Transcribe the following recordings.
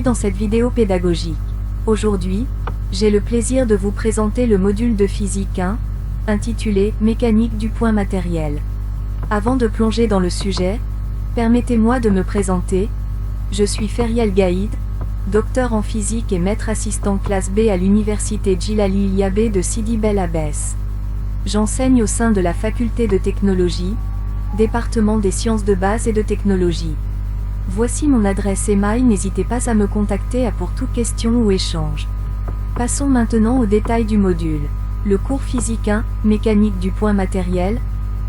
dans cette vidéo pédagogique. Aujourd'hui, j'ai le plaisir de vous présenter le module de physique 1, intitulé « Mécanique du point matériel ». Avant de plonger dans le sujet, permettez-moi de me présenter. Je suis Ferial Gaïd, docteur en physique et maître assistant classe B à l'université Djilali Iliabé de Sidi Bel Abbès. J'enseigne au sein de la faculté de technologie, département des sciences de base et de technologie. Voici mon adresse email, n'hésitez pas à me contacter pour toute question ou échange. Passons maintenant aux détails du module. Le cours physique 1, mécanique du point matériel,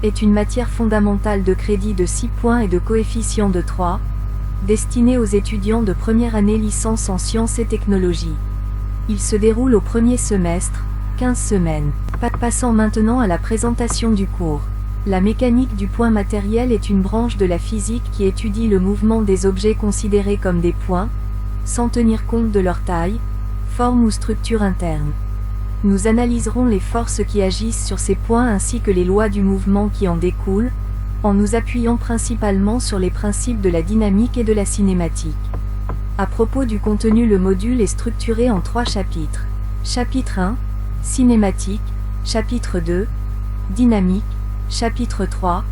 est une matière fondamentale de crédit de 6 points et de coefficient de 3, destinée aux étudiants de première année licence en sciences et technologies. Il se déroule au premier semestre, 15 semaines. Passons maintenant à la présentation du cours. La mécanique du point matériel est une branche de la physique qui étudie le mouvement des objets considérés comme des points, sans tenir compte de leur taille, forme ou structure interne. Nous analyserons les forces qui agissent sur ces points ainsi que les lois du mouvement qui en découlent, en nous appuyant principalement sur les principes de la dynamique et de la cinématique. À propos du contenu, le module est structuré en 3 chapitres. Chapitre 1, cinématique, chapitre 2, dynamique, chapitre 3,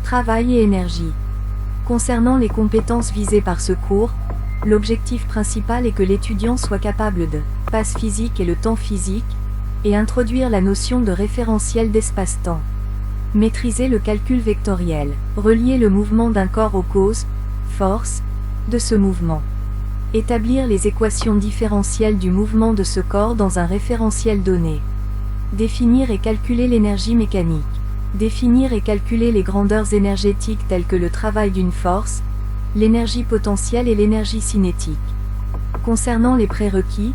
travail et énergie. Concernant les compétences visées par ce cours, l'objectif principal est que l'étudiant soit capable de l'espace physique et le temps physique, et introduire la notion de référentiel d'espace-temps. Maîtriser le calcul vectoriel, relier le mouvement d'un corps aux causes, forces, de ce mouvement. Établir les équations différentielles du mouvement de ce corps dans un référentiel donné. Définir et calculer l'énergie mécanique. Définir et calculer les grandeurs énergétiques telles que le travail d'une force, l'énergie potentielle et l'énergie cinétique. Concernant les prérequis,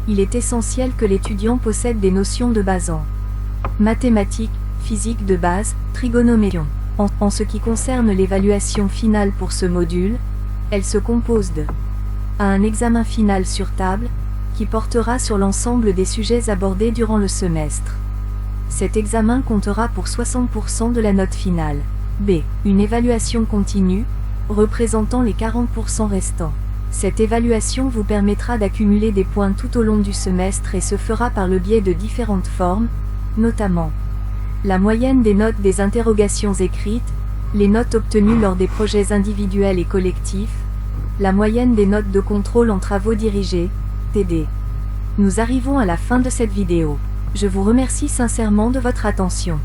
il est essentiel que l'étudiant possède des notions de base en mathématiques, physique de base, trigonométrie. En ce qui concerne l'évaluation finale pour ce module, elle se compose de un examen final sur table, qui portera sur l'ensemble des sujets abordés durant le semestre. Cet examen comptera pour 60% de la note finale. B. Une évaluation continue, représentant les 40% restants. Cette évaluation vous permettra d'accumuler des points tout au long du semestre et se fera par le biais de différentes formes, notamment la moyenne des notes des interrogations écrites, les notes obtenues lors des projets individuels et collectifs, la moyenne des notes de contrôle en travaux dirigés, TD. Nous arrivons à la fin de cette vidéo. Je vous remercie sincèrement de votre attention.